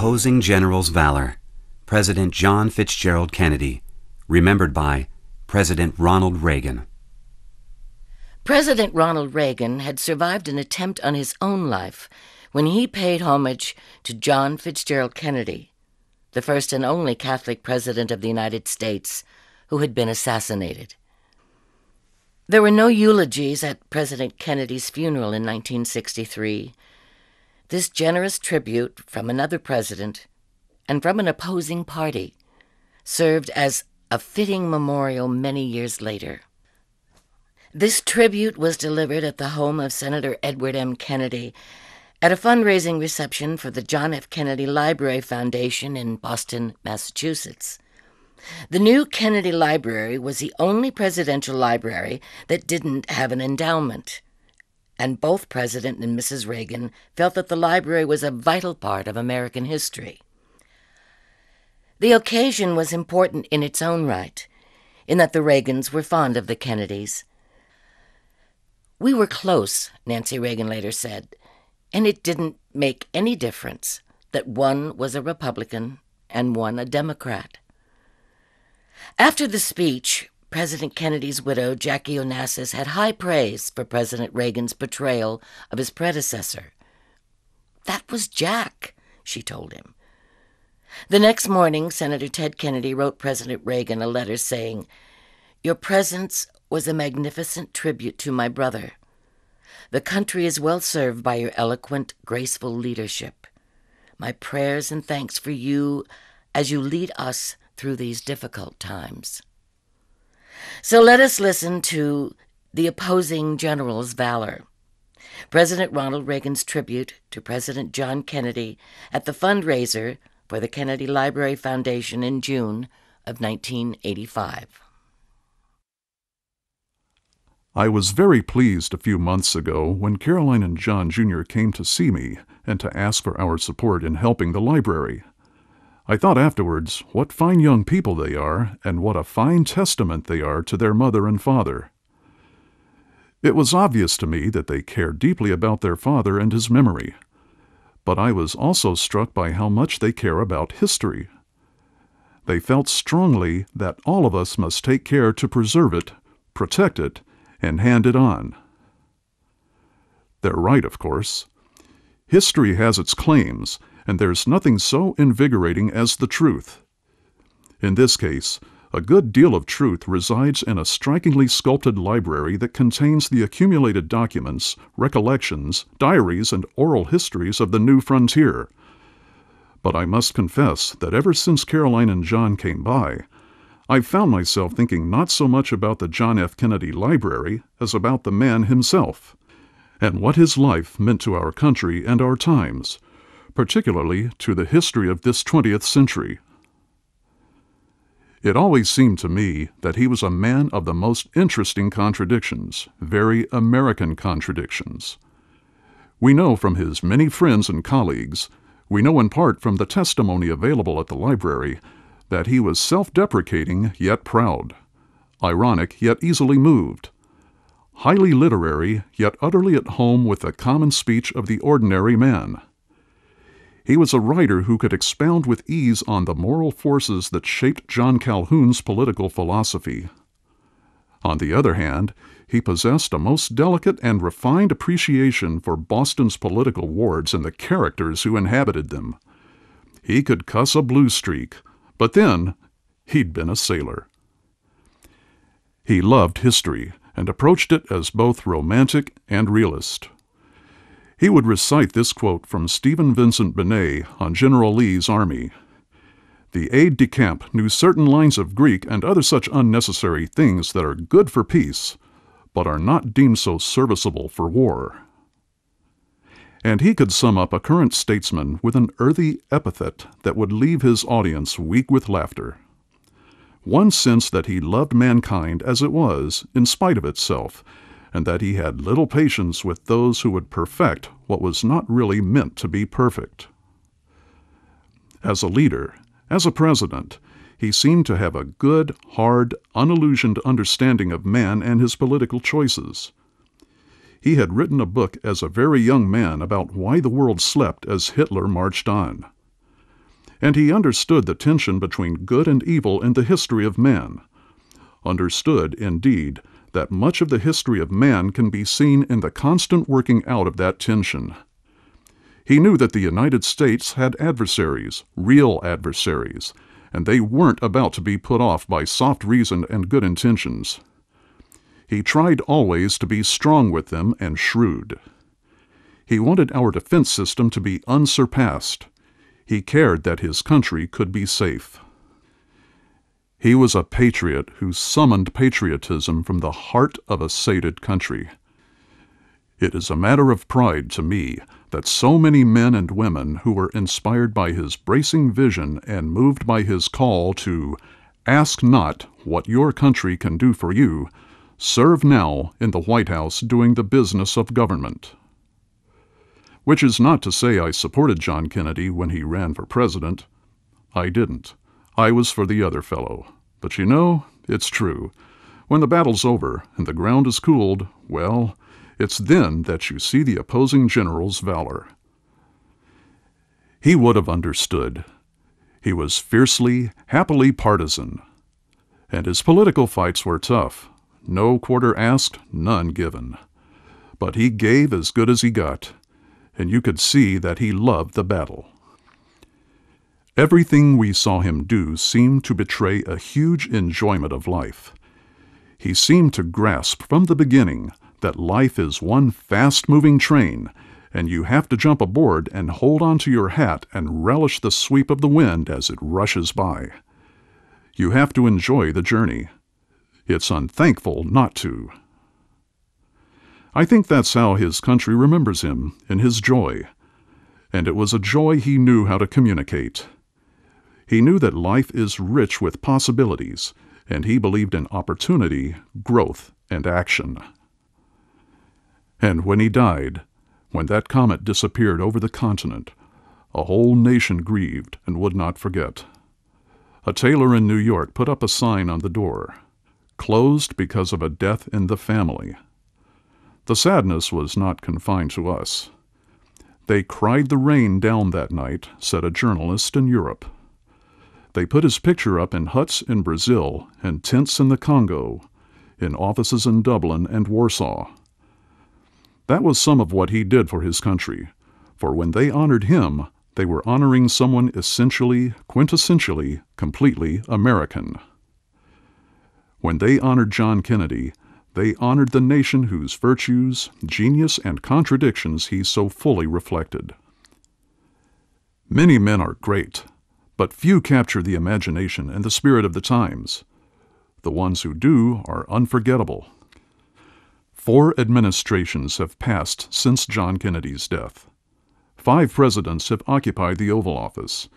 Opposing General's Valor, President John Fitzgerald Kennedy, remembered by President Ronald Reagan. President Ronald Reagan had survived an attempt on his own life when he paid homage to John Fitzgerald Kennedy, the first and only Catholic president of the United States who had been assassinated. There were no eulogies at President Kennedy's funeral in 1963. This generous tribute from another president and from an opposing party served as a fitting memorial many years later. This tribute was delivered at the home of Senator Edward M. Kennedy at a fundraising reception for the John F. Kennedy Library Foundation in Boston, Massachusetts. The new Kennedy Library was the only presidential library that didn't have an endowment, and both President and Mrs. Reagan felt that the library was a vital part of American history. The occasion was important in its own right, in that the Reagans were fond of the Kennedys. "We were close," Nancy Reagan later said, "and it didn't make any difference that one was a Republican and one a Democrat." After the speech, President Kennedy's widow, Jackie Onassis, had high praise for President Reagan's portrayal of his predecessor. "That was Jack," she told him. The next morning, Senator Ted Kennedy wrote President Reagan a letter saying, "Your presence was a magnificent tribute to my brother. The country is well served by your eloquent, graceful leadership. My prayers and thanks for you as you lead us through these difficult times." So let us listen to The Opposing General's Valor, President Ronald Reagan's tribute to President John Kennedy at the fundraiser for the Kennedy Library Foundation in June of 1985. I was very pleased a few months ago when Caroline and John Jr. came to see me and to ask for our support in helping the library. I thought afterwards what fine young people they are and what a fine testament they are to their mother and father. It was obvious to me that they care deeply about their father and his memory, but I was also struck by how much they care about history. They felt strongly that all of us must take care to preserve it, protect it, and hand it on. They're right, of course. History has its claims, and there's nothing so invigorating as the truth. In this case, a good deal of truth resides in a strikingly sculpted library that contains the accumulated documents, recollections, diaries, and oral histories of the new frontier. But I must confess that ever since Caroline and John came by, I've found myself thinking not so much about the John F. Kennedy Library as about the man himself, and what his life meant to our country and our times, particularly to the history of this 20th century. It always seemed to me that he was a man of the most interesting contradictions, very American contradictions. We know from his many friends and colleagues, we know in part from the testimony available at the library, that he was self-deprecating yet proud, ironic yet easily moved, highly literary yet utterly at home with the common speech of the ordinary man. He was a writer who could expound with ease on the moral forces that shaped John Calhoun's political philosophy. On the other hand, he possessed a most delicate and refined appreciation for Boston's political wards and the characters who inhabited them. He could cuss a blue streak, but then he'd been a sailor. He loved history and approached it as both romantic and realist. He would recite this quote from Stephen Vincent Benet on General Lee's army. "The aide-de-camp knew certain lines of Greek and other such unnecessary things that are good for peace, but are not deemed so serviceable for war." And he could sum up a current statesman with an earthy epithet that would leave his audience weak with laughter. One sense that he loved mankind as it was, in spite of itself, and that he had little patience with those who would perfect what was not really meant to be perfect. As a leader, as a president, he seemed to have a good, hard, unillusioned understanding of man and his political choices. He had written a book as a very young man about why the world slept as Hitler marched on. and he understood the tension between good and evil in the history of man. Understood, indeed, that much of the history of man can be seen in the constant working out of that tension. He knew that the United States had adversaries, real adversaries, and they weren't about to be put off by soft reason and good intentions. He tried always to be strong with them and shrewd. He wanted our defense system to be unsurpassed. He cared that his country could be safe. He was a patriot who summoned patriotism from the heart of a sated country. It is a matter of pride to me that so many men and women who were inspired by his bracing vision and moved by his call to "ask not what your country can do for you," serve now in the White House doing the business of government. Which is not to say I supported John Kennedy when he ran for president. I didn't. I was for the other fellow. But you know, it's true. When the battle's over and the ground is cooled, well, it's then that you see the opposing general's valor. He would have understood. He was fiercely, happily partisan. And his political fights were tough. No quarter asked, none given. But he gave as good as he got, and you could see that he loved the battle. Everything we saw him do seemed to betray a huge enjoyment of life. He seemed to grasp from the beginning that life is one fast-moving train, and you have to jump aboard and hold on to your hat and relish the sweep of the wind as it rushes by. You have to enjoy the journey. It's unthankful not to. I think that's how his country remembers him, in his joy. And it was a joy he knew how to communicate. He knew that life is rich with possibilities, and he believed in opportunity, growth, and action. And when he died, when that comet disappeared over the continent, a whole nation grieved and would not forget. A tailor in New York put up a sign on the door, "Closed because of a death in the family." The sadness was not confined to us. "They cried the rain down that night," said a journalist in Europe. They put his picture up in huts in Brazil and tents in the Congo, in offices in Dublin and Warsaw. That was some of what he did for his country, for when they honored him, they were honoring someone essentially, quintessentially, completely American. When they honored John Kennedy, they honored the nation whose virtues, genius, and contradictions he so fully reflected. Many men are great, but few capture the imagination and the spirit of the times. The ones who do are unforgettable. 4 administrations have passed since John Kennedy's death. 5 presidents have occupied the Oval Office,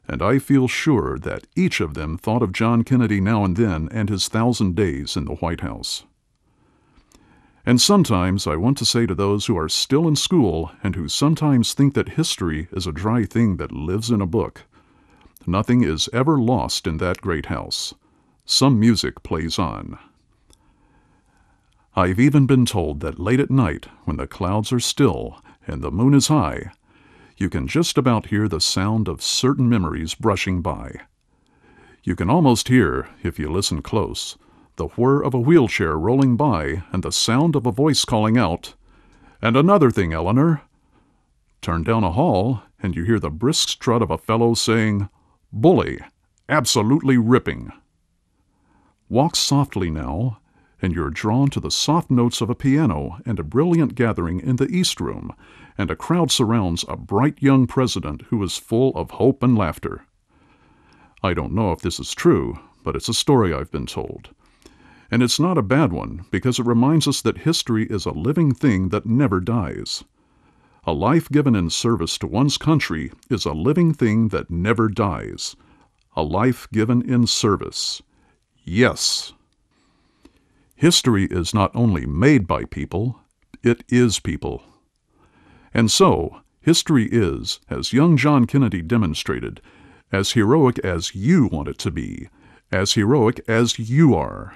and I feel sure that each of them thought of John Kennedy now and then and his 1,000 days in the White House. And sometimes I want to say to those who are still in school and who sometimes think that history is a dry thing that lives in a book, nothing is ever lost in that great house. Some music plays on. I've even been told that late at night, when the clouds are still and the moon is high, you can just about hear the sound of certain memories brushing by. You can almost hear, if you listen close, the whir of a wheelchair rolling by and the sound of a voice calling out, "And another thing, Eleanor." Turn down a hall, and you hear the brisk strut of a fellow saying, "Bully, absolutely ripping." Walk softly now, and you're drawn to the soft notes of a piano and a brilliant gathering in the East Room, and a crowd surrounds a bright young president who is full of hope and laughter. I don't know if this is true, but it's a story I've been told. And it's not a bad one, because it reminds us that history is a living thing that never dies. A life given in service to one's country is a living thing that never dies. A life given in service. Yes. History is not only made by people, it is people. And so, history is, as young John Kennedy demonstrated, as heroic as you want it to be, as heroic as you are.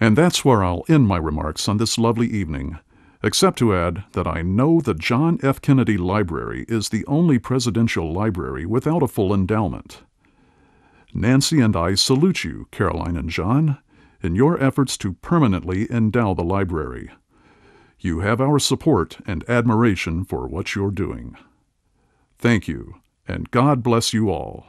And that's where I'll end my remarks on this lovely evening, except to add that I know the John F. Kennedy Library is the only presidential library without a full endowment. Nancy and I salute you, Caroline and John, in your efforts to permanently endow the library. You have our support and admiration for what you're doing. Thank you, and God bless you all.